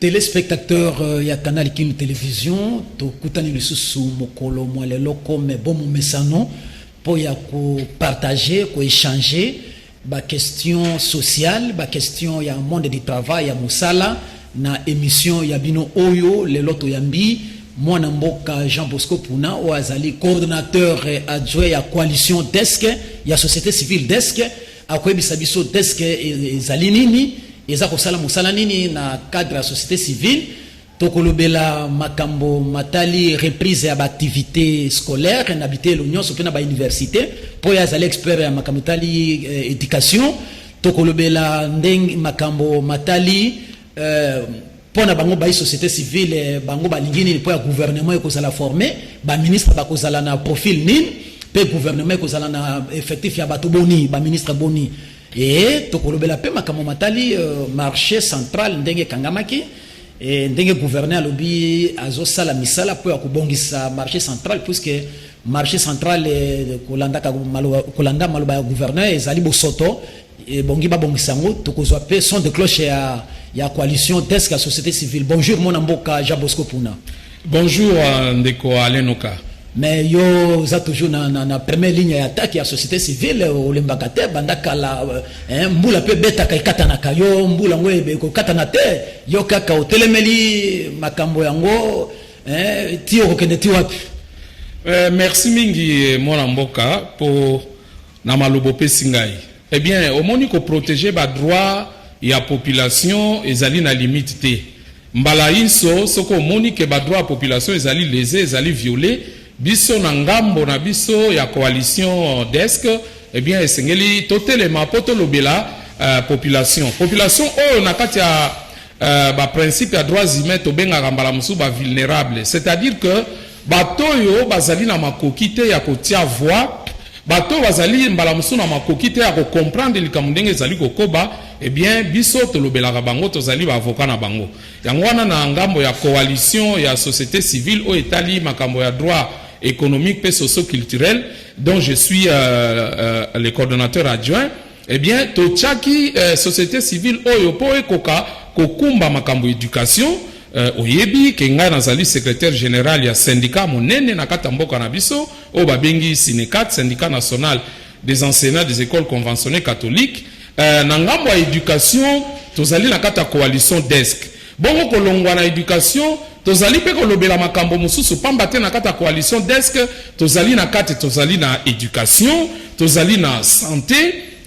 Téléspectateurs, il y a Canal Kin Télévision, to kutani lisusu mokolo mwalelo comme bon mesano pour ya ko partager, ko échanger ba question sociale, ba question ya monde du travail ya musala na émission ya bino oyo le loto yambi mwana mboka Jean Bosco Puna o azali coordinateur adjoint ya coalition desk ya société civile desk akwebisa biso desk ezali nini eza kosala musala nini na cadre ya société civile tokolobela makambo matali reprise ya activité scolaire na habité l'union sopena ba université po ya zali expert ya makambo tali éducation tokolobela ndeng makambo matali pona bango ba société civile bango balingini po ya gouvernement ekozala formé ba ministre bakozala na profil nini pe gouvernement ekozala na effectif ya bato boni ba ministre boni et tokolobela pe makambo matali marché central ndenge kangamaki et ndenge gouverneur lobi azosala misala po ya kubongisa marché central puisque marché central kolanda maloba ya gouverneur ezali bosoto et bongi ba bongisango tokozwa pe son de cloche ya coalition desk ya société civile. Bonjour mon mboka Jean Bosco Puna. Bonjour ndeko Alenoka. Mais yo za toujours na première ligne d'attaque ya société civile olembakate bandaka la mbula pe beta kaikata na kayo mbula ngwe ko katana te yo kaka otelemeli makambo yango ti okende ti wapi. Merci mingi mwana mboka pour na malobo pe singai. Eh bien au moni ko protéger ba droit ya population ezali na limite te. Mbala inso soko moni ke ba droit ya population ezali lésé ezali violé biso na ngambo na biso ya coalition desk eh bien esengeli totelema potolobela population oyo na kati ya ba principe ya droits humains to benga ngambala musu ba vulnérable, c'est-à-dire que batoyo bazali na makokite ya kotia voix bato bazali mbala musu na makokite ya ko comprendre likamundenge ezali kokoba eh bien biso tolobela bango tozali ba avocat na bango yango wana na ngambo ya coalition ya société civile o etali makambo ya droit économique et socio-culturel dont je suis le coordonnateur adjoint. Eh bien tochaki société civile oyo po ekoka kokumba makambo éducation oyebi kenga nazali secrétaire général ya syndicat monene na kata mboka na biso o babengi Sinecat, syndicat national des enseignants des écoles conventionnelles catholiques na ngambo ya éducation tozali na kata coalition desk bongo kolongwa na éducation tozali pe kolobela makambo mususu pamba te na kata coalition desk tozali na kati tozali na éducation tozali na santé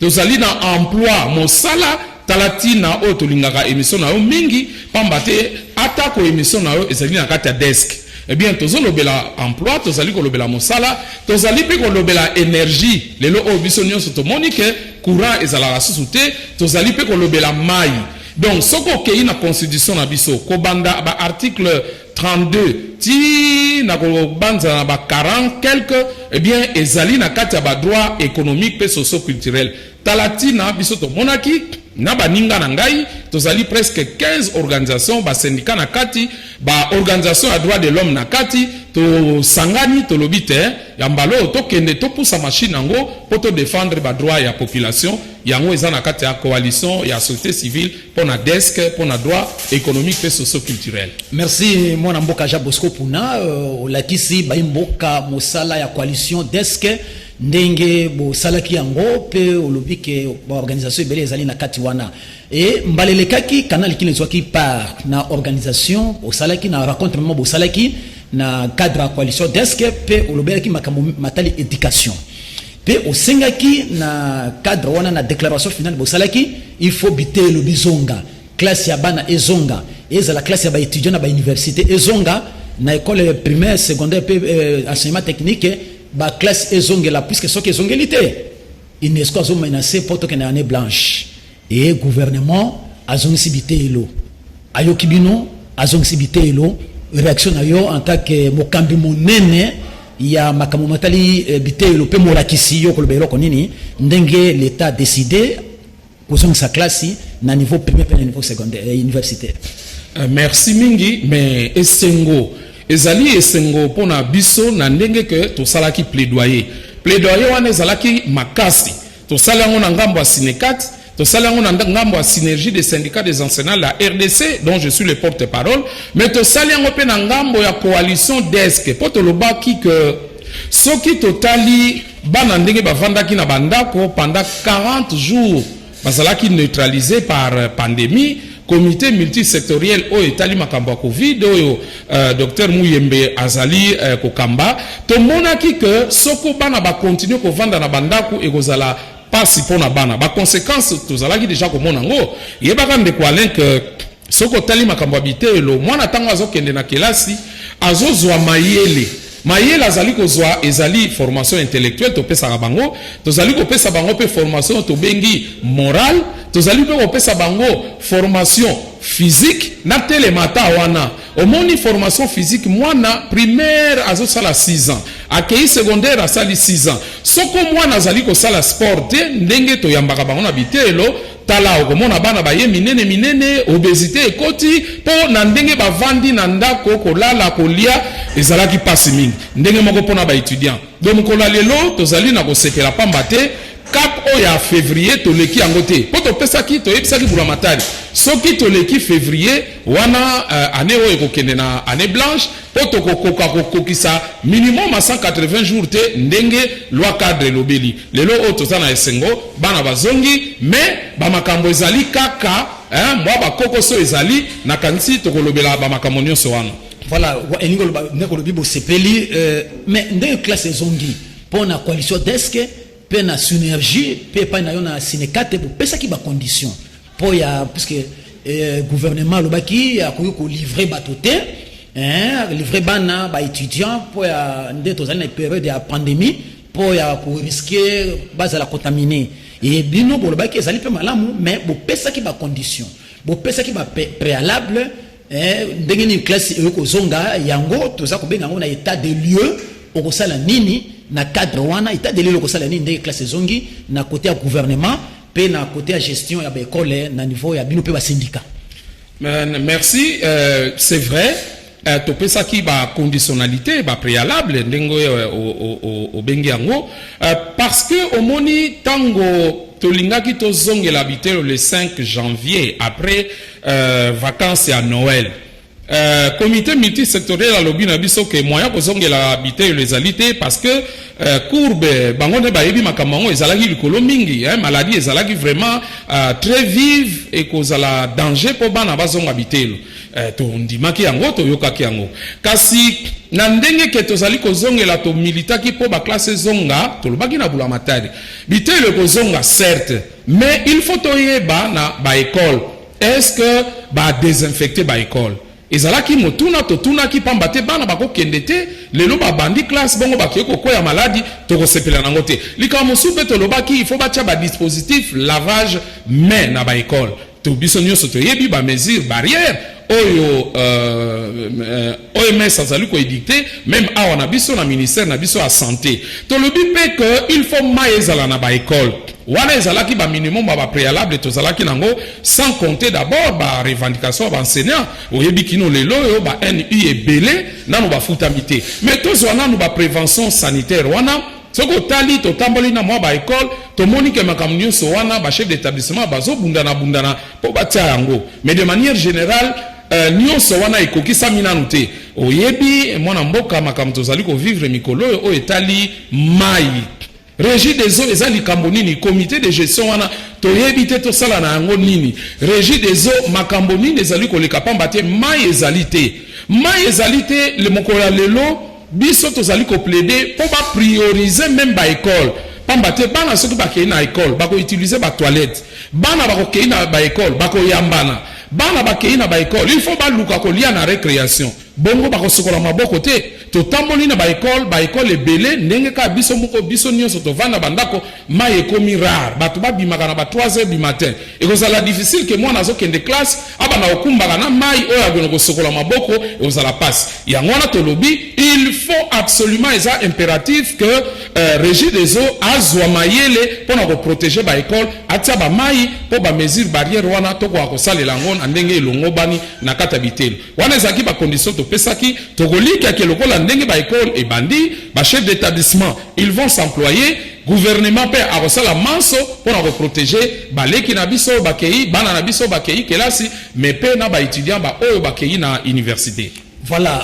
tozali na emploi mosala talatina o tolingaka émission na yo mingi pamba te atako émission na yo ezali na kati ya desk. Eh bien tozolobela emploi tozali kolobela mosala tozali pe kolobela énergie lelo o biso nyonso tomoni ke courant ezalaka susu te tozali pe kolobela mai. Donc soko kei na constitution na biso ko banda ba article 32 ti na ko banza na ba 40 quelque eh bien ezali na kati ya ba droit économique et socio-culturel talatina biso to monaki na baninga na ngai tozali presque 15 organisations ba syndicat na kati ba organisation à droit de l'homme na kati to sangani to lobite ya mbalo to kende to poussa machine ngo pour te défendre ba droit ya population yango eza na kati ya coalition ya société civile pour na desk pour na droit économique et socio-culturel. Merci mwana mboka Jean Bosco Puna lakisi ba mboka mosala ya coalition desk ndenge bo salaki yango pe olobike ba organisation ebele ezali na kati wana et mbalelekaki canal qui nezwaki par na organisation o salaki na rencontrement bo salaki na cadre ya coalition desk pe olobelaki makambo matali éducation pe osengaki na cadre wana na déclaration finale bo salaki il faut biter le bizonga classe ya bana ezonga eza la classe ya ba étudiant na ba université ezonga na école primaire secondaire pe enseignement technique ba classe ezongela puisque soki ezongelité UNESCO azo menacé poto que na année blanche et gouvernement azongisi bitelo ayoki bino azongisi bitelo réaction na yo en tant que mokambi monene ya makambo matali bitelo pe molakisi yo kolobelo konini ndenge l'état décidé kozongisa classe na niveau primaire pe na niveau secondaire universitaire. Merci mingi mais esengo ezali esengo pona biso na ndenge ke to salaki plaidoyer wana ezalaki makasi to salango na ngambo ya Sinecat to sala yango na ngambo ya synergie des syndicats des enseignants la RDC dont je suis le porte-parole, mais to sala yango pe na ngambo ya coalition desk po to lobaki que soki totali bana ndenge bavandaki na bandako pendant 40 jours bazalaki neutralisé par pandémie. Comité multisectoriel o etali makambo Covid oyo Dr Muyembe azali kokamba to monaki que soko bana ba continuer ko vanda na bandako ekozala pasi pona bana ba conséquences tozalaki déjà ko mona ngo yebaka ndeko Alain que soko tali makambo abitelo mwana tango azokende na kelasi azozwa mayele azali kozwa ezali formation intellectuelle to pesa bango tozali ko pesa bango pe formation to bengi morale tozali pe ko pesa bango formation physique na telemata wana omoni formation physique mwana primaire azosala 6 ans akei secondaire asali 6 ans soko mwana azali ko sala sport ndenge to yambaka bango na bitelo tala okomona bana baye minene obésité ekoti po na ndenge bavandi na ndako kolala kolia ezalaki pasi mingi ndenge moko pona ba étudiant donc kola lelo tozali na kosepela pamba te cap oya février toleki yango te po topesaki toyebisaki bulamatari soki toleki février wana année oyo ekokende na année blanche po tokokoka kokokisa minimum à 180 jours te ndenge loi cadre lobeli lelo oyo toza na esengo bana bazongi mais bamakambo ezali kaka mwa bakokoso ezali na kanisi tokolobela bamakambo nyonso wana. Voilà, ndeko lobi bo sepeli mais ndenge classe zongi pona coalition desk pe na synergie pe pa na yona syndicat pour pesa ki ba condition po ya puisque gouvernement lobaki ya ko livrer batote livrer bana ba étudiants po ya ndeto zali na période ya pandémie po ya ko risquer bazala contaminer et bino bo lobaki ezali pe malamu mais bo pesa ki ba condition bo pesa ki ba préalable ndenge ni classe eko zonga yango toza ko benga ngo na état de lieu okosala nini na cadre wana état de lieu okosala nini ndenge classe zongi na côté ya gouvernement pe na côté ya gestion ya ba école na niveau ya bino pe ba syndicat. Merci, c'est vrai to pesa ki ba conditionnalité ba préalable ndenge o bengi yango parce que omoni tango tolingaki tozongela bitelo le 5 janvier après vacances à Noël. Comité multisectoriel à lobby na biso ke moyen kozongela bitelo les alité parce que courbe bango ba yebi makamango ezalaki likolo mingi maladie ezalaki vraiment très vive et kozala danger po bana bazonga bitelo to ndimaki yango to yokaki yango kasi na ndenge ke tozali kozongela to militaki po ba classe zonga to lobaki na bulamatari bitelo kozonga certes mais il faut toyeba na ba école est-ce que ba désinfecter ba école ezalaki motuna to tunaki pamba te bana bakokende te lelo babandi classe bongo bakeko koya maladi to kosepela nango te likambo supe to lobaki il faut batia ba dispositif lavage main na ba école to biso nyonso to yebi ba mesure barrière oyo OMS azali ko édicter même awa na biso na ministère na biso à santé to lobi pe que il faut maezala na ba école wana ezalaki ba minimum ba préalable to zalaki nango sans compter d'abord ba revendication ba enseignant oyebi kino lelo yo ba NU ebele nanu ba futamité mais to zwana nu ba prévention sanitaire wana soko tali to tamboli na mwa ba école to moni ke makamnyo so wana ba chef d'établissement bazo bundana po batia yango mais de manière générale nyonso wana ekokisa minanu te oyebi mwana mboka makambo tozali ko vivre mikolo oyo etali mai régie des eaux ezali likambo nini comité de gestion wana toyebi te tosala na yango nini régie des eaux makambo nini ezali koleka pamba te mai ezali te le mokola lelo biso tozali ko plaider po ba prioriser même ba école pamba te bana soki bakei na école bako utiliser ba toilette bana bako kei na ba école bako yambana bana bakei na ba école il faut ba luka ko lia na récréation bongo bako sokola maboko te to tamboli na ba école ebele ndenge ka biso moko biso nyonso to vanda bandako mai ekomi rare batu ba bimaka na ba 3h du matin ekozala difficile que moi nazo kende classe aba na okumbaka na mai oyo agono ko sokola maboko ekozala passe yango na to lobi il faut absolument eza impératif que régie des eaux azwa mayele pona ko protéger ba école atia ba mai po ba mesure barrière wana to ko akosalela ngo na ndenge elongo bani na kata bitelo wana ezaki ba condition to pesaki to kolika ke lokola ndenge ba école et bandi ba chef d'établissement ils vont s'employer gouvernement pe akosala manso pona ko protéger baleki na biso bakei bana na biso bakei kelasi mais pe na ba étudiant ba oyo bakei na université. Voilà,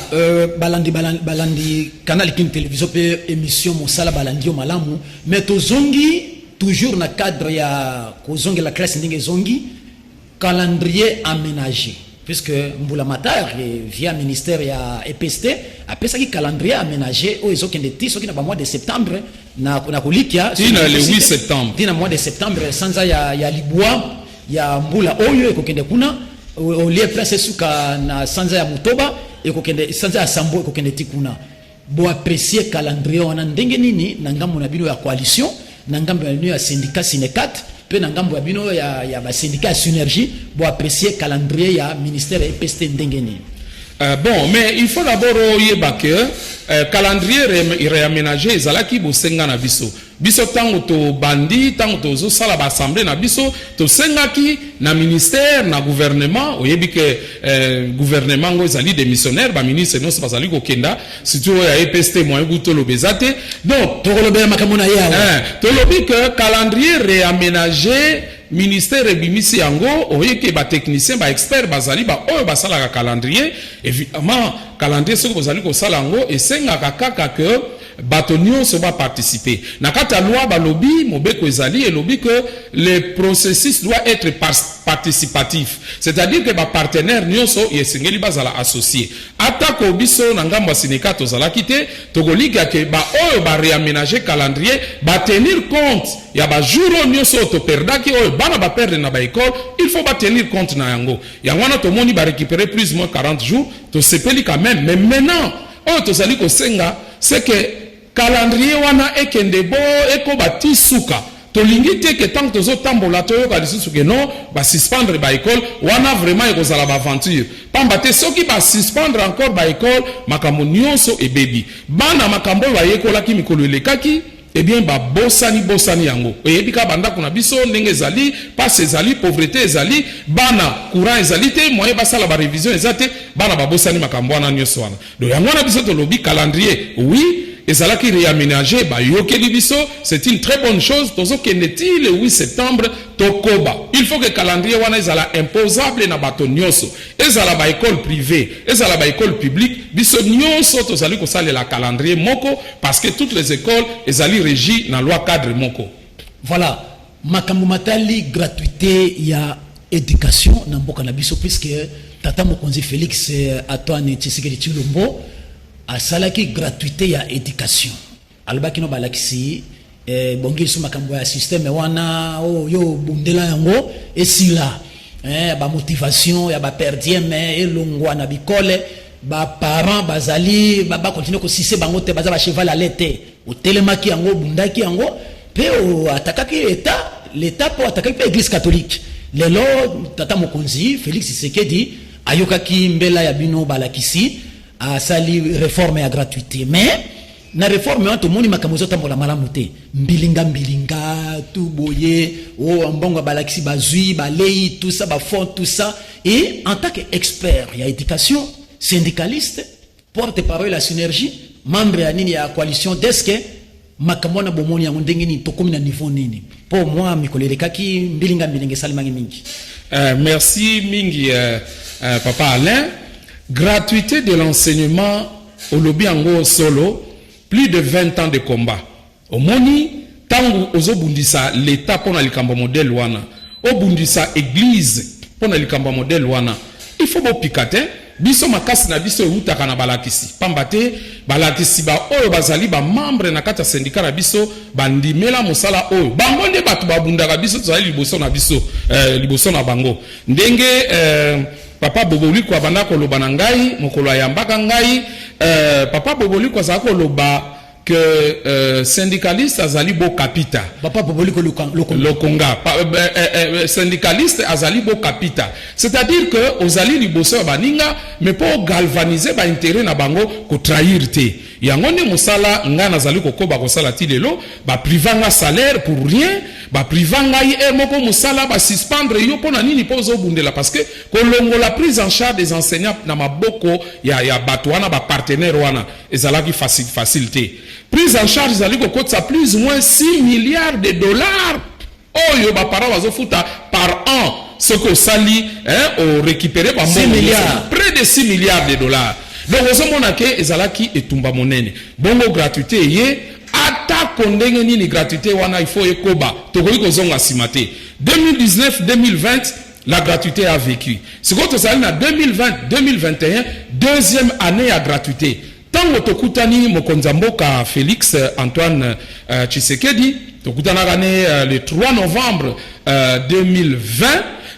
balandi canal kin télévision pe émission mosala balandi o malamu mais tozongi toujours na cadre ya kozongi la classe ndenge zongi calendrier aménagé puisque Mbula Matar via ministère ya EPST après ça qui calendrier aménagé o ezokende ti soki na ba mois de septembre na kolikia tina le 8 septembre tina mois de septembre sanza ya libwa ya Mbula oyo ekokende kuna au lieu place suka na sanza ya Mutoba ekokende sanza ya Sambo ekokende ti kuna bo apprécier calendrier wana ndenge nini na ngambo na bino ya coalition na ngambo ya syndicat Sinecat pe na ngambo ya bino ya ba syndicat Synergie bo apprécier calendrier ya ministère EPST ndenge nini. Bon, mais il faut d'abord yeba que calendrier réaménagé ezalaki bosenga na biso. Biso tango to bandi, tango to zo sala ba assemblée na biso, to sengaki na ministère, na gouvernement, oyebi que gouvernement ngo ezali démissionnaire, ba ministre non pas zali ko kenda, surtout ya EPST moyen buto lo bezate. Donc, to lobe makambo na ya. To lobi que calendrier réaménagé ministère ebimisi yango oyeke ba technicien ba expert bazali ba oyo basala ka calendrier évidemment calendrier soko bazali ko sala yango esenga kaka que batonio se va participer na kata loi ba lobby mobeko ezali et lobby que le processus doit être participatif, c'est-à-dire que ba partenaire nyonso yesengeli bazala associé atako biso na ngambo syndicat tozala kité togolika ke ba oyo ba réaménager calendrier ba tenir compte ya ba jour nyonso to perdaki oyo bana ba perdre na ba école, il faut ba tenir compte na yango yango na to moni ba récupérer plus ou moins 40 jours to sepeli quand même mais maintenant oyo tozali ko senga c'est que calendrier wana ekende bo eko bati suka tolingi te ke tant tozo tambola toyoka lisusu ke non ba suspendre ba école wana vraiment ekozala ba aventure pamba te soki ba suspendre encore ba école makambo nyonso ebebi bana makambo ba yekolaki mikolo elekaki eh bien ba bosani yango oyebi ka banda kuna biso ndenge ezali passe ezali pauvreté ezali bana courant ezali te moyen basala ba révision ezate bana ba bosani makambo wana nyonso wana donc yango wana biso to lobi calendrier oui ezalaki réaménagé ba yokeli biso c'est une très bonne chose tozo keneti le 8 septembre tokoba il faut que calendrier wana ezala imposable na bato nyonso ezala ba école privée ezala ba école publique biso nyonso tozali ko salela calendrier moko parce que toutes les écoles ezali régies na loi cadre moko. Voilà makambo matali gratuité ya éducation na mboka na biso puisque tata mokonzi Félix Antoine Tshisekedi Tshilombo a salaki gratuité ya éducation alobaki no balakisi bongeli so makambo ya système wana yo bundela yango esila ba motivation ya ba perdiem elongwa na bikole ba parents bazali ba continuer ko sise bango te baza ba cheval à l'été o telemaki yango bundaki yango pe o atakaki l'état po atakaki pe église catholique lelo tata mokonzi Félix Tshisekedi ayokaki mbela ya bino balakisi a sali réforme ya gratuité mais na réforme wana tomoni makambo ezotambola malamu te mbilinga tout boye o mbongo balakisi bazwi balei tout ça bafond tout ça et en tant qu'expert ya éducation syndicaliste porte-parole la synergie membre ya nini ya coalition deske makambo na bomoni yango ndenge nini tokomi na niveau nini po moi mikolelekaki mbilinga salimangi mingi. Merci mingi papa Alain. Gratuité de l'enseignement au lobby ango solo, plus de 20 ans de combat. Au moni, tangu ozobundisa l'état pour likambo modèle wana, obundisa église pour likambo modèle wana. Il faut bo pikate, biso makasi na biso utaka na balakisi. Pambate, balakisi ba oyo bazali ba membre na kata syndicat na biso bandimela mosala oyo. Bango nde batu babundaka biso tozali liboso na biso, liboso na bango. Ndenge papa Boboli kwa banda ko loba na ngai mokolo ayambaka ngai papa Boboli kwa za ko loba que syndicaliste azali bo kapita papa Boboli ko lokonga syndicaliste azali bo kapita c'est-à-dire que ozali liboso baninga mais pour galvaniser ba intérêt na bango ko trahir te yango ne mosala nga nazali kokoba kosala ti lelo ba privanga salaire pour rien ba privanga moko mosala ba suspendre yo pona nini po zobundela parce que kolongo la prise en charge des enseignants na maboko ya bato wana ba partenaire wana ezalaki facilité prise en charge ezali kokotisa plus ou moins 6 milliards de dollars oyo bapara bazofuta par an soki osali o récupéré ba 6 milliards près de 6 milliards de dollars. Donc ozomona ke ezalaki etumba monene bongo gratuité ye ata kondenge nini gratuité wana il faut ekoba tokoki kozonga nsima te. 2019-2020 la gratuité a vécu. C'est quand on a 2020-2021, deuxième année à gratuité. Tant que tokutani mokonzamboka Félix Antoine Tshisekedi, tokutana l'année le 3 novembre 2020,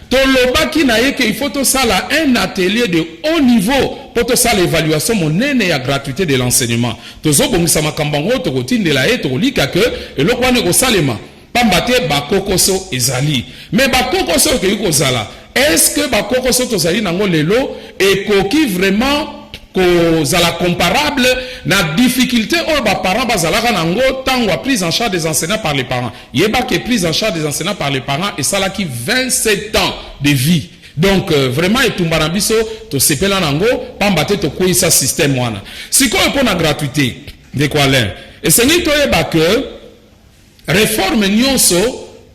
tolobaki na ye qu'il faut to sala un atelier de haut niveau pour to sala l'évaluation monene ya gratuité de l'enseignement. Tozo bongisa makambango tokotindela ye tokolika que eloko wana kosalema. Pambate bakokoso ezali. Mais bakokoso ke yukozala. Est-ce que bakokoso tozali nango lelo ekoki vraiment kozala comparable na difficulté ou ba parents bazalaka nango tango prise en charge des enseignants par les parents. Yeba que prise en charge des enseignants par les parents et ça là qui 27 ans de vie. Donc vraiment etumbana biso to sepela nango pambate to koisa système wana. Sikoyo pona gratuité de quoi l'air. Et c'est ni toyeba que réforme nyonso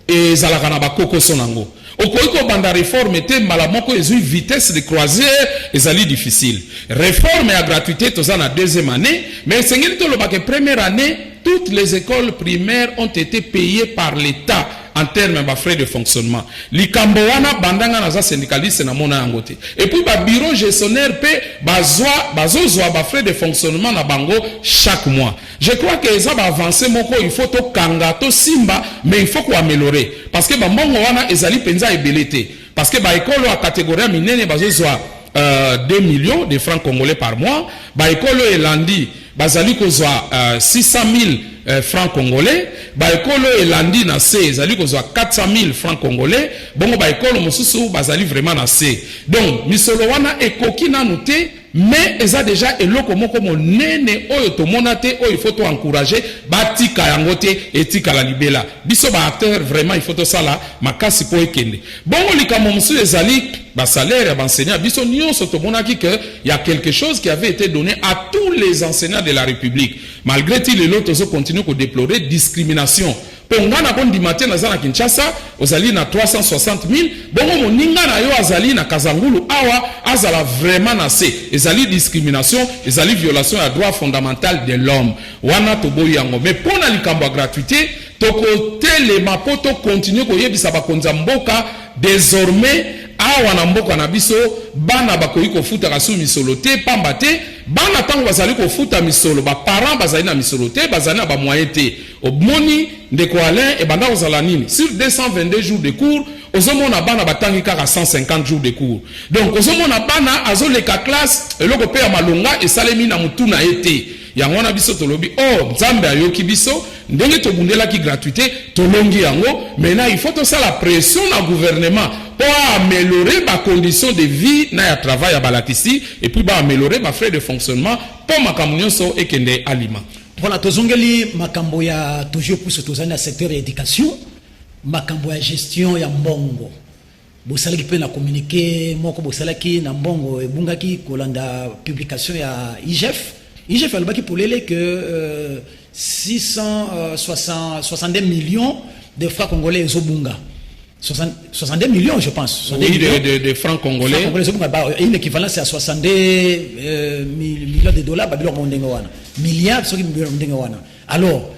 ezalaka na bakokoso nango okoiko banda réforme te mbala moko ezui vitesse de croisière ezali difficile. Réforme ya gratuité toza na deuxième année mais sengeli tolobaka première année toutes les écoles primaires ont été payées par l'État en termes de frais de fonctionnement. Likambo wana bandanga naza syndicaliste na mona yango te. Et puis ba bureau gestionnaire pe bazozwa ba frais de fonctionnement na bango chaque mois. Je crois que ça va avancer moko il faut to kanga to simba mais il faut ko améliorer parce que ba mbongo wana ezali penza ebelete parce que ba école à catégorie minene bazozwa 2 millions de francs congolais par mois, ba école elandi bazali kozwa 600 000 francs congolais, ba école elandi na C ezali kozwa 400 000 francs congolais, bongo ba école mosusu bazali vraiment na C. Donc misolo wana ekoki nanu te mais eza déjà eloko moko monene oyo to monate oyo il faut to encourager batika yango te etika la libela biso ba acteur vraiment il faut to sala makasi po ekende bongo likambo mosusu ezali ba salaire ya enseignant biso nyonso to monaki que il y a quelque chose qui avait été donné à tous les enseignants de la République malgré tout les autres zo continuent à déplorer discrimination. Pongana bon dimanche na zana Kinshasa ozali na 360 000 bongo moninga na yo azali na Kazangulu awa azala vraiment na se ezali discrimination ezali violation ya droit fondamental de l'homme wana toboyi yango mais pona likambo gratuité tokote le mapoto continue ko yebisa bakonza mboka désormais awa na mboka na biso bana bakoyi kofuta kasu misolo te pamba te bana tango bazali kofuta misolo ba parents bazali na misolo te bazali na ba moyen te obmoni ndeko Alain et banda ozala nini sur 222 jours de cours ozomona bana batangi kaka 150 jours de cours donc ozomona bana azoleka classe eloko pe ya malonga esalemi na mutuna ete yango wana biso tolobi nzambe ayoki biso ndenge tobundelaki gratuité tolongi yango maintenant il faut to ça la pression na gouvernement pour améliorer ba conditions de vie na ya travail ya balakisi et puis ba améliorer ba frais de fonctionnement pour makambo nyonso ekende alima. Voilà, tozongeli makambo ya toujours plus tozana na secteur éducation, makambo ya gestion ya mbongo. Bosalaki pe na communiquer moko bosalaki na mbongo ebungaki kolanda publication ya IGF. IGF alobaki polele que 662 millions de francs congolais ezobunga. 62 millions, je pense. Oui, de francs congolais. Une équivalence à 62 millions de dollars. Milliards, alors,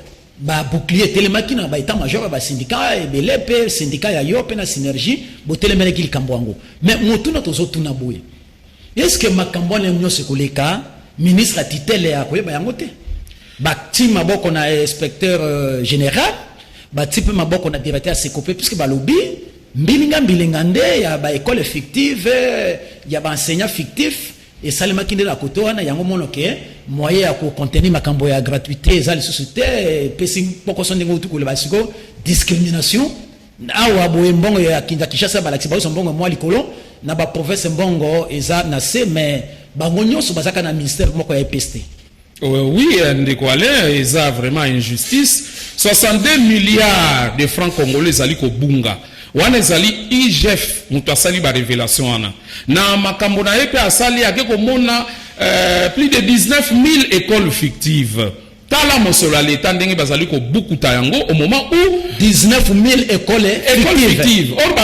bouclier télémaki na état-major, syndicat, et syndicat ya yope na synergie, télémaki le Kambouango. Mais motuna tozo tuna boye. Est-ce que Makambo na mnyo sekoleka, ministre a titele ya koye bayangote? Bakti maboko na inspecteur général. Batipe maboko na directeur à Sekopé puisque balobi mbilinga nde ya ba école fictive ya ba enseignant fictif et salema kinde la koto wana yango monoke moyen ya ko contenir makambo ya gratuité za les sociétés pesi poko sonde ngotu ko le basiko discrimination awa boye mbongo ya kinda Kinshasa balaxi ba mbongo moi likolo na ba province mbongo eza na se mais bango nyonso bazaka na ministère moko ya EPST. Oui, ndeko Alain, ils a vraiment injustice. 62 milliards de francs congolais zali ko bunga. Wana zali IGF mutasali ba révélation ana. Na makambo na epe asali ake ko mona plus de 19 000 écoles fictives. tala mosolo l'État ndenge bazali ko bukuta yango au moment où 19 000 écoles fictives. Or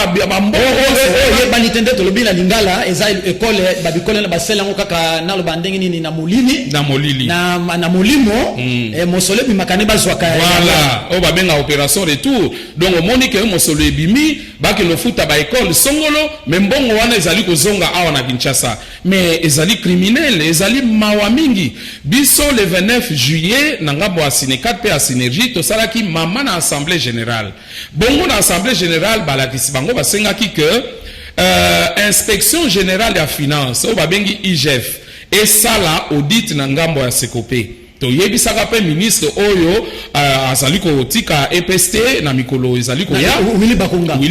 banitende to lobina lingala eza école babikole na basela ngo kaka na lobandenge nini na molili na molimo mosolo bimakane bazwaka voilà o babenga opération retour. Donc au moni que mosolo ebimi ba ke le futa ba école songolo mais mbongo wana ezali ko zonga awa na Kinshasa mais ezali criminel ezali mawa mingi biso le 29 juillet nangabo a Sinekat pe a synergie to salaki mama na assemblée générale bongo na assemblée générale balakisi bango basengaki que inspection générale ya finance o babengi IGF et sala audit na ngambo ya Sekopé to yebisaka pe ministre oyo azali ko tika EPST na mikolo ezali ko ya Willy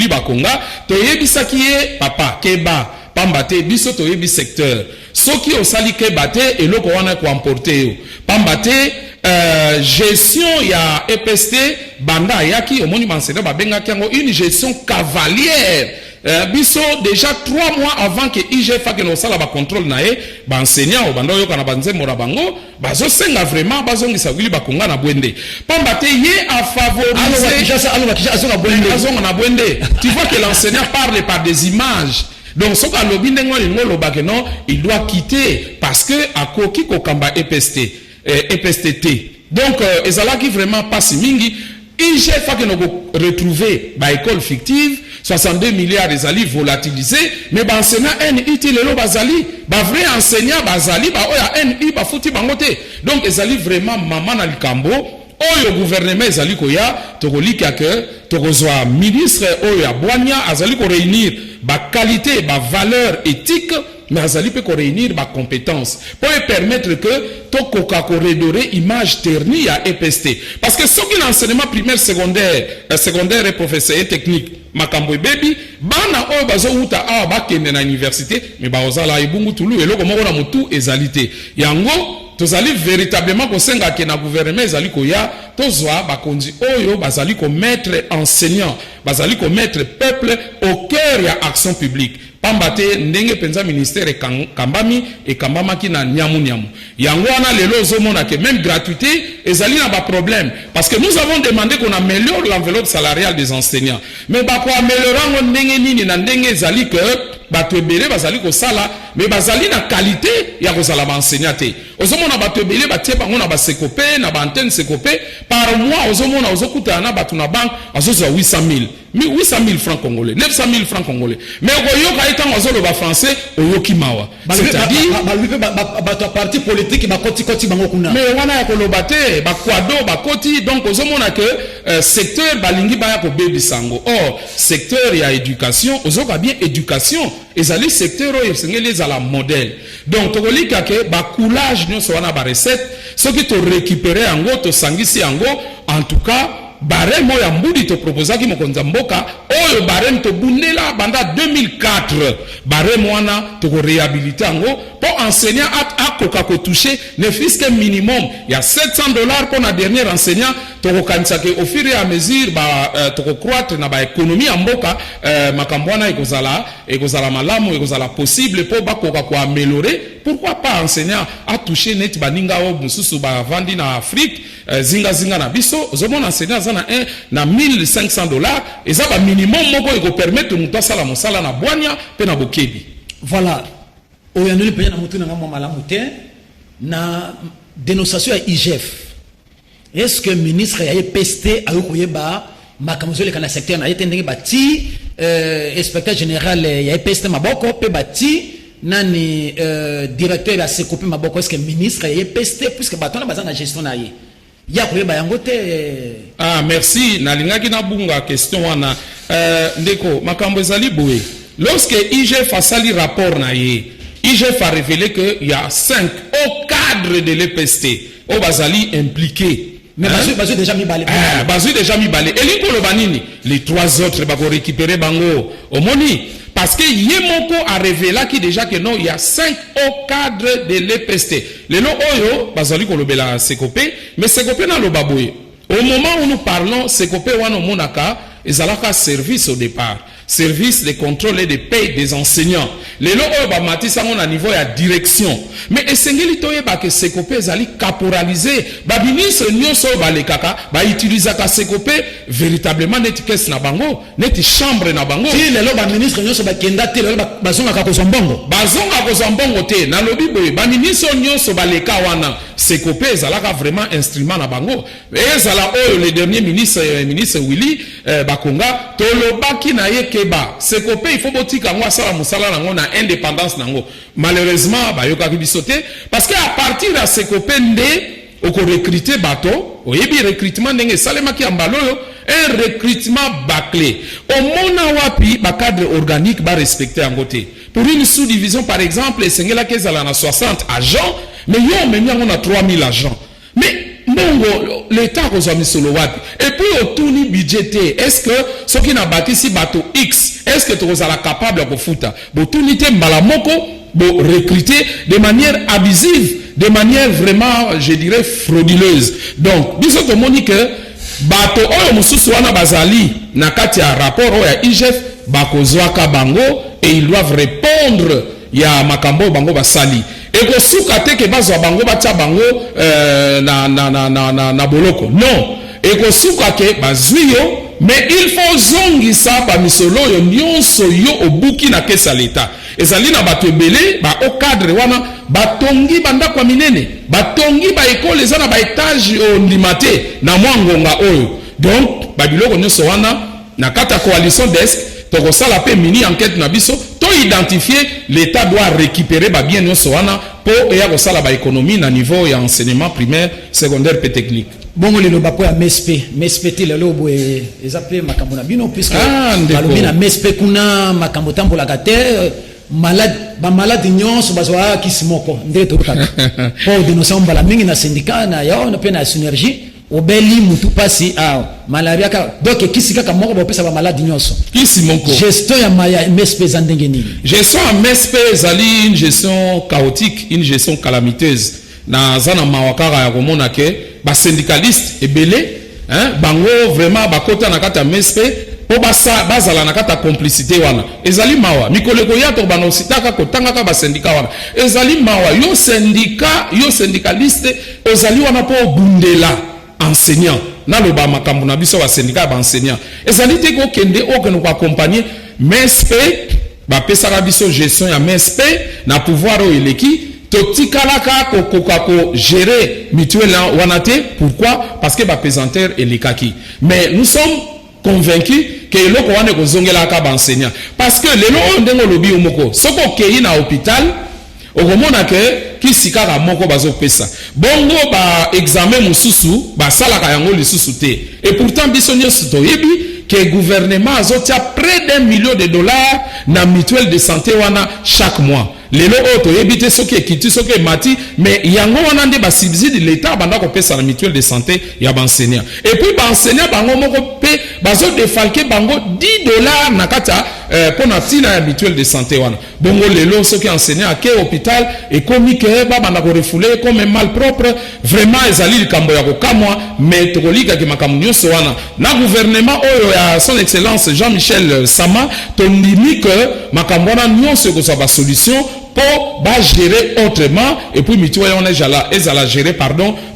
Bakonga to yebisaki ye papa keba pambate biso to yebi secteur soki osali keba te eloko wana ko emporter yo pambate gestion ya EPST banda yaki omoni mansena babenga kiango une gestion cavalière biso déjà 3 mois avant que IGF a que no sala ba contrôle nae ba enseignant o banda yo kana banzemo ra bango bazo senga vraiment bazongisa Willy Bakonga na bwende pambate ye a favoriser azonga na bwende tu vois que l'enseignant parle par des images. Donc ce que lobi ndengo lingolo bakeno il doit quitter parce que akoki ko kamba EPSTT. Donc ezalaki vraiment pas mingi IGF a que no retrouver ba école fictive 62 milliards ezali volatilisé mais ba enseignant NIT lelo bazali ba vrai enseignant bazali ba oya NI ba futi bangote. Donc ezali vraiment maman na likambo oyo gouvernement ezali ko ya tokolika que tokozwa ministre oyo ya Bwanya azali ko réunir ba qualité ba valeur éthique mais azali pe ko réunir ba compétence pour permettre que tokoka ko redorer image ternie ya EPST parce que soki na enseignement primaire secondaire et professionnel technique makambo baby bana oyo bazo uta awa bakende na université mais ba ozala ebungu tulu eloko moko na mutu ezalité yango tozali véritablement kosenga ke na gouvernement ezali koya tozwa bakonzi oyo bazali ko mettre enseignant bazali ko mettre peuple au cœur ya action publique pambate ndenge penza ministère kambami et kambamaki na nyamu yango wana lelo zomona ke même gratuité ezali na ba problème parce que nous avons demandé qu'on améliore l'enveloppe salariale des enseignants mais ba ko améliorer ndenge nini na ndenge ezali que bato ebele bazali ko sala mais bazali na qualité ya ko sala ba enseignant te ozomona bato ebele batie bango na ba Sekopé na ba antenne Sekopé par mois ozomona ozokuta na bato na banque azoza 800 000 francs congolais 900 000 francs congolais mais oyoka etango azoloba français oyoki mawa c'est-à-dire bato parti politique bakoti bango kuna mais wana ya koloba te bakwado bakoti donc ozomona que secteur balingi baya ko bebisango or secteur ya éducation ozoka bien éducation ezali secteur oyo sengeli za la modèle donc tokolika ke bacoulage nyonso wana ba recette soki to récupérer yango to sangisi yango en tout cas barème ya mbudi to proposaki mokonza mboka oyo barème to bundela banda 2004 barème wana to réhabiliter yango pour enseignant akoka ko toucher ne fût-ce que minimum il y a $700 pour la dernière enseignant to kanisa ke au fur et à mesure to croître na ba économie ya mboka makambo wana ekozala malamu ekozala possible pour bakoka ko améliorer pourquoi pas enseignant a toucher net baninga o mususu ba vandi na Afrique zinga na biso ozomona enseignant na $1,500 et ça ba minimum moko eko permettre muta sala mosala na Bwanya pe na Bokebi. Voilà oyandoli pe na mutu na ngamo malamu te na dénonciation ya IGF. Est-ce que ministre ya EPST ayokoyeba makamzo le kana secteur na yetendenge bati inspecteur général ya EPST maboko pe bati nani directeur ya Sekopé maboko est-ce que ministre ya EPST puisque batona bazana gestion na ye ya koyeba yango te. Ah merci nalingaki na bunga question wana ndeko makambo ezali boye lorsque IGF a sali rapport na ye IGF a révélé que il y a 5 au cadre de l'EPST au bazali impliqué. Mais bazu déjà mis balé. Bazu déjà mis balé. Et les banini, les 3 autres bako récupérer bango. Omoni parce que Yemoko a révélé qui déjà que non il y a 5 au cadre de l'EPST. Les no oyo bazali ko lobela Sekopé mais Sekopé na lobaboye. Au moment où nous parlons Sekopé wana monaka ezalaka service au départ, service de contrôle et de paie des enseignants. Les lois ba matisa on a niveau ya direction. Mais esengeli toyeba que Sekopé ezali caporalisé, ba ministre nyonso ba lekaka ba utiliser ka Sekopé véritablement net caisse na bango, net chambre na bango. Si les lois ministre nyonso ba kenda te le ba zonga ka kozambongo. Ba zonga kozambongo te na lobi boye ba ministre nyonso ba leka wana Sekopé ezalaka vraiment instrument na bango. Ezala oyo le dernier ministre Willy Bakonga tolobaki na ye keba Sekopé il faut botika ngo asala musala nango na indépendance nango. Malheureusement bayokaki bisote parce que à partir de Sekopé nde oko recruter bato oyebi recrutement ndenge salemaki ambaloyo un recrutement bâclé au mona wapi ba cadre organique ba respecter en côté pour une sous-division par exemple esengela kezala na 60 agents mais yo menya on a 3000 agents mais Bongo, l'État a mis sur le web. Et puis, au tourni budgété, est-ce que ce qui n'a bâti si bateau X, est-ce que tu es capable de faire? Bon, tourni te malamoko, bon, recruter de manière abusive, de manière vraiment, je dirais, frauduleuse. Donc, bisous tout le monde que bateau, oh, mususu wana bazali, nakati ya rapport, oh, ya IGF, bakozwaka bango, et ils doivent répondre, ya makambo bango basali. Et que souka te ke bazwa bango batia bango na boloko non et que souka ke bazwi yo mais il faut zongisa ba misolo yo nyonso yo obuki na kesa l'État ezali na bato ebele ba au cadre wana batongi banda kwa minene batongi ba école ezana ba étage o ndimate na mwangonga oyo donc ba biloko nyonso wana na kata coalition desk toko sala pe mini enquête na biso to identifier l'État doit récupérer ba bien nyonso wana pour ya ko sala ba économie na niveau ya enseignement primaire secondaire et technique. Bongo le bapo ya MESP te lelo boye ezape makambo na bino puisque balobi na MESP kuna makambo tambola kate malade ba malade nyonso bazwa kisimoko nde to kaka pour dénoncer mbala mingi na syndicat na yo na pe na synergie obeli mutu pasi malaria ka donc kisika ka moko bopesa ba malade nyonso kisimoko gestion ya MESP zandenge nini gestion ya MESP zali une gestion chaotique, une gestion calamiteuse na zana mawakara ya komona ke ba syndicaliste ebele bango vraiment bakota na kata MESP po bazala na kata complicité wana ezali mawa mikoleko ya to banositaka kotanga ka ba syndicat wana ezali mawa yo syndicaliste ozali wana po bundela enseignant na loba makambo na biso ba syndicat ba enseignant ezali te ko kende okeno ko accompagner MESP ba pesaka biso gestion ya MESP na pouvoir o eleki totikalaka ko gérer mutuelle wana te pourquoi parce que ba pesanteur elekaki mais nous sommes convaincus que eloko wana ko zongela ka ba enseignant parce que lelo ndengo lobi umoko soko keyi na hôpital okomona ke kisikaka moko bazopesa bongo ba examen mususu ba salaka yango lisusu te et pourtant biso nyonso toyebi que gouvernement azotia près d'$1 million na mutuelle de santé wana chaque mois lelo oto yebite soki ekiti soki mati mais yango wana nde ba subside l'État banda ko pesa na mutuelle de santé ya ba enseignant et puis ba enseignant bango moko pe bazo defalquer bango $10 na kata pour na tina ya mutuelle de santé wana bongo lelo soki enseignant ke hôpital et comme que ba banda ko refouler comme mal propre vraiment ezali likambo ya ko kamwa mais to kolika ke makambo nyonso wana na gouvernement oyo ya son excellence Jean-Michel Sama to ndimi que makambo wana nyonso ko sa ba solution pour gérer autrement et puis mutuelle on est gérer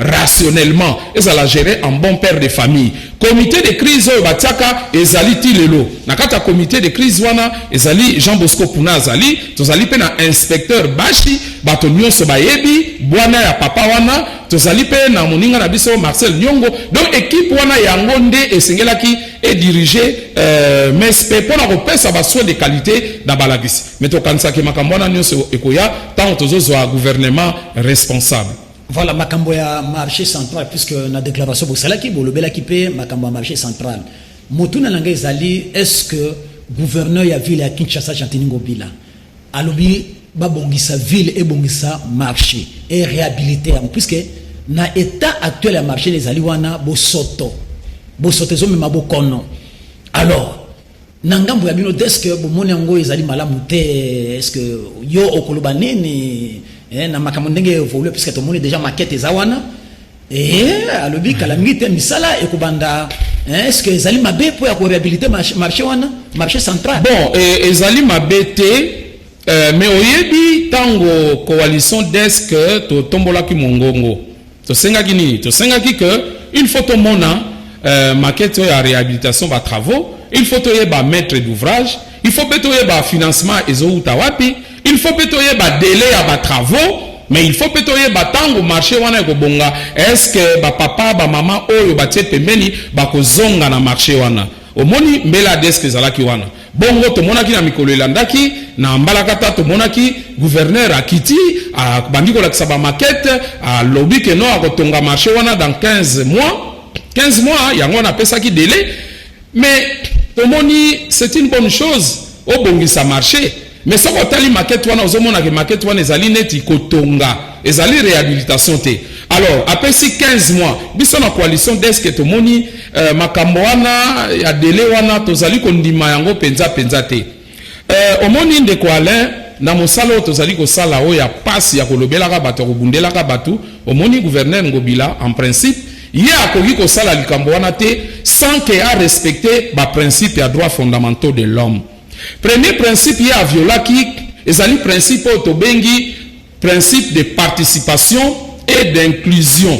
rationnellement et à la gérer en bon père de famille comité de crise batiaka ezali tilelo na kata comité de crise wana ezali Jean Bosco Puna azali tozali pe na inspecteur Bashi bato nyonso bayebi bwana ya papa wana tozali pe na moninga na biso Marcel Nyongo donc équipe wana yango nde esengelaki et diriger MESP pour la repèse à soins de qualité dans balagisi mais to kanisa ke makambo wana nyonso ekoya tant tozozwa gouvernement responsable. Voilà makambo ya marché central puisque na déclaration pour cela qui bolobela qui paie makambo marché central motuna nanga ezali est-ce que gouverneur ya ville ya Kinshasa Chantini Ngobila alobi babongisa ville et bongisa marché et réhabiliter puisque na état actuel ya marché les ali wana bosoto zo mema bokono alors nangambo ya bino est-ce que bomoni yango ezali malamu te est-ce que yo okoloba nini na makambo ndenge évoluer puisque to moni déjà maquette ezawana alobi kala mingi te misala ekobanda est-ce que ezali mabe pour ya ko réhabiliter marché wana marché central? Bon, ezali mabe te, mais oyebi tango coalition desk to tombolaki mongongo. To sengaki nini? To sengaki que il faut to mona maquette ya réhabilitation ba travaux, il faut to yeba maître d'ouvrage, il faut to yeba financement ezo utawapi, il faut to yeba délai ya ba travaux. Mais il faut peut-être batango marché wana ko bonga, est-ce que ba papa ba maman oyo ba tie pembeni ba ko zonga na marché wana omoni mbela desk ezalaki wana bongo to monaki na mikolo elandaki na mbalakata to monaki gouverneur akiti a bandiko la kisaba maquette a lobby que non a kotonga marché wana dans 15 mois yango na pesa ki délai, mais to moni c'est une bonne chose au bongisa marché. Mais si on tali maquette wana ozomona ke maquette wana ezali neti kotonga ezali réhabilitation te. Alors après si 15 mois biso na coalition desk to moni makambo wana ya délai wana tozali kondima yango penza te. Omoni ndeko Alain na mosala tozali ko sala o ya passe ya kolobelaka bato kobundelaka bato omoni gouverneur Ngobila en principe ye akoki ko sala likambo wana te sans que a respecter ba principe ya droits fondamentaux de l'homme. Premier principe, il y a violaki, ezali principe autobengi, principe de participation et d'inclusion.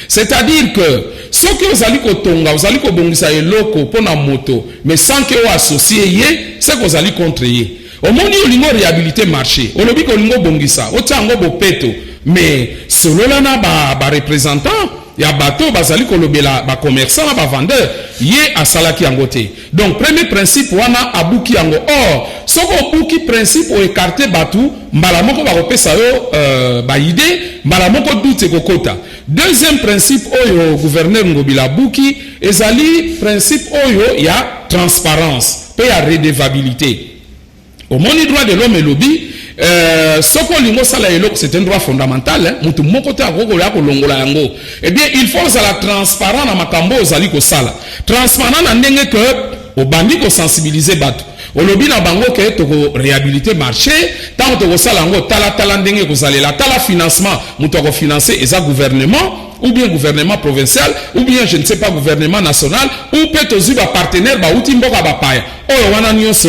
C'est-à-dire que ce que vous allez kotonga, vous allez kobongisa eloko pona moto, mais sans que vous associez ye, c'est que vous allez contre ye. Au moni olingo réhabiliter marché, olobi ko lingo bongisa, otango bopeto, mais solo lana ba représentant ya bateau bazali kolobela ba commerçant ba vendeur ye asalaki yango te. Donc premier principe wana abuki yango. Or soko buki principe o écarter bateau mbala moko ba kopesa yo ba idée mbala moko doute kokota. Deuxième principe oyo gouverneur Ngobila buki ezali principe oyo ya transparence pe ya redevabilité. Au moni droit de l'homme et lobby soko lingo sala eloko c'est un droit fondamental mutu moko te akoko ya kolongola yango. Eh bien il faut la transparent na makambo ozali ko sala transparent na ndenge que obandi ko sensibiliser bato olobi na bango ke to ko réhabiliter marché tant to ko sala yango tala ndenge ko salela tala financement mutu ko financer eza gouvernement ou bien gouvernement provincial ou bien je ne sais pas gouvernement national ou peut-être aussi ba partenaire ba uti mboka ba paya oyo wana nyonso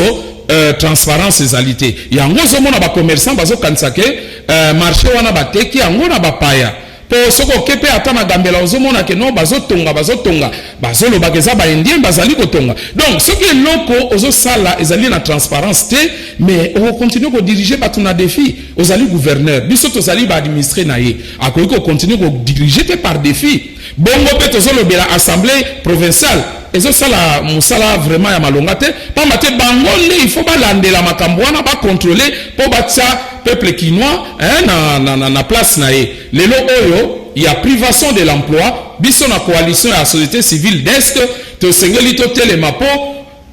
transparence ezalité yango zomona ba commerçant bazo kansake marché wana bateki yango na bapaya po soko kepe atana gambela ozomona ke no bazotonga bazoloba keza ba indien bazali kotonga. Donc ce qui est loko ozo sala ezali na transparence te, mais on continue ko diriger ba tuna défi ozali gouverneur biso tozali ba administrer na ye akoki ko continue ko diriger te par défi bongo pe tozolobela assemblée provinciale ezo sala musala vraiment ya malonga te pamba te bango nde il faut balandela makambo wana ba contrôler po batsa peuple quinois na place na ye lelo oyo ya privation de l'emploi biso na coalition ya société civile desk to sengeli to telema po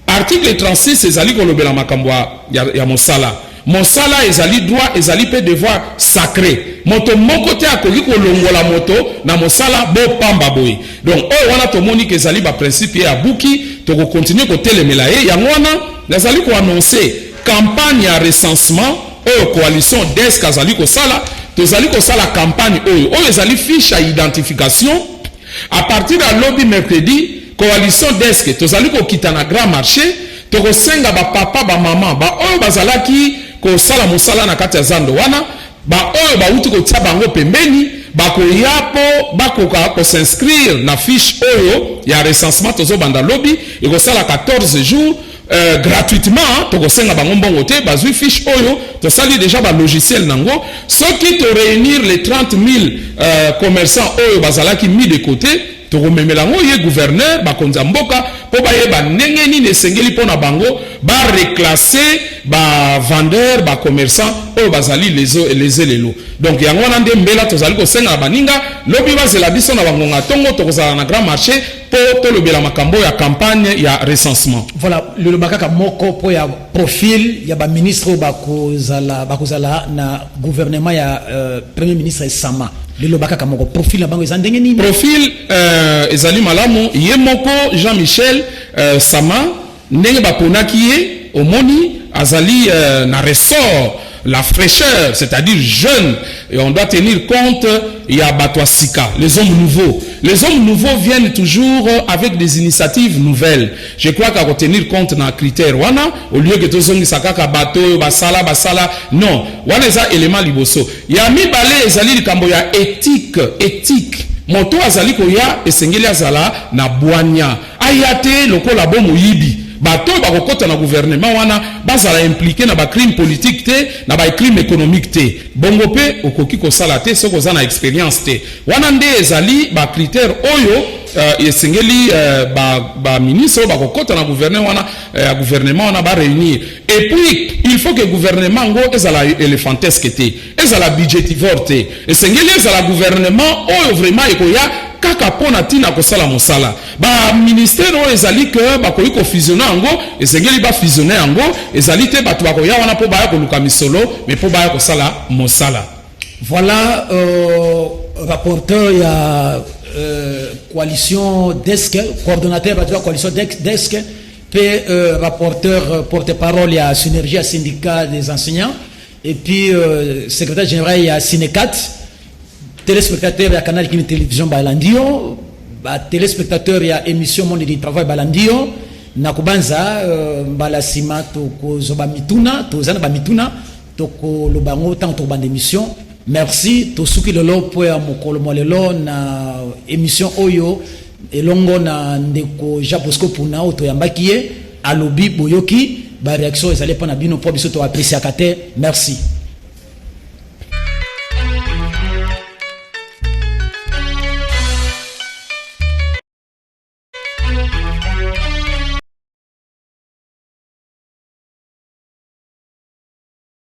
article 36 ezali kolobela makambo ya mosala mosala ezali droit ezali pe devoir sacré moto moko te akoki kolongola moto na mosala bo pamba boy. Donc oyo wana tomoni ke ezali ba principe ya buki to ko continuer ko telemela ye yango wana nazali ko annoncer campagne ya recensement oyo coalition desk azali ko sala tozali ko sala campagne oyo ezali fiche ya identification à partir de lobby mercredi coalition desk tozali ko kita na grand marché to ko senga ba papa ba maman ba oyo bazalaki ko sala musala na kati ya zando wana ba oyo ba uti ko tia bango pembeni ba ko yapo ba ko s'inscrire na fiche oyo ya recensement tozo banda lobby e ko sala 14 jours gratuitement to ko senga bango mbongo te bazui fiche oyo to sali déjà ba logiciel nango soki to réunir les 30 000 commerçants oyo bazalaki mis de côté to komemela ngo ye gouverneur ba konza mboka po ba ye ba ndenge ni nesengeli pona bango ba reclasser ba vendeur ba commerçant oyo bazali les lelo. Donc yango na nde mbela tozali ko senga baninga lobi bazela biso na bangonga tongo to kozala na grand marché po to lobela makambo ya campagne ya recensement. Voilà le bakaka moko po ya profil ya ba ministre bakozala na gouvernement ya premier ministre Sama le bakaka moko profil na bango ezandenge nini profil ezali malamu ye moko Jean-Michel Sama ndenge baponaki ye omoni azali na ressort la fraîcheur, c'est-à-dire jeune, et on doit tenir compte, il y a Batouasika, les hommes nouveaux. Les hommes nouveaux viennent toujours avec des initiatives nouvelles. Je crois qu'à retenir compte dans les critères, au lieu que tous les sakaka bateau, basala, non, wana eza élément liboso. Il y a mi balé ezali likambo ya éthique. Moto azali koya esengeli azala na bwanya. Ayate lokola bomo yibi. Bato bakokota na gouvernement wana bazala impliqué na ba crime politique te na ba crime économique te. Bongo pe okoki ko sala te soko za na expérience te. Wana nde ezali ba critère oyo esengeli ba ministre bakokota na gouvernement wana ba réunir. Et puis il faut que gouvernement ngo ezala éléphantesque te, ezala budgétivore te. Esengeli ezala gouvernement oyo vraiment ekoya kaka pona tina kosala mosala ba ministère o ezali que ba koyi ko fusionner ango ezengeli ba fusionner ango ezali te bato ba koya wana po ba ya ko luka misolo mais po ba ya kosala mosala. Voilà rapporteur il y a coalition desk coordonnateur de la coalition desk puis rapporteur porte-parole il y a synergie à syndicat des enseignants et puis secrétaire général il y a Sinecat. Téléspectateurs, il y a Canal Kini Télévision Balandio, téléspectateurs, il y a émission Monde du Travail Balandio, Nakubanza, Balasima, Toko Zoba Mituna, Tozana Bamituna, Toko Lobango, tant de bande émission. Merci, Tosuki Lolo, Poya Mokolo Molelo, na émission Oyo, Elongo na Ndeko Japosko Puna, Otoyambakie, Alobi Boyoki, ba réaction, ils allaient pas na bino, pour biso to apprécier à Kate. Merci.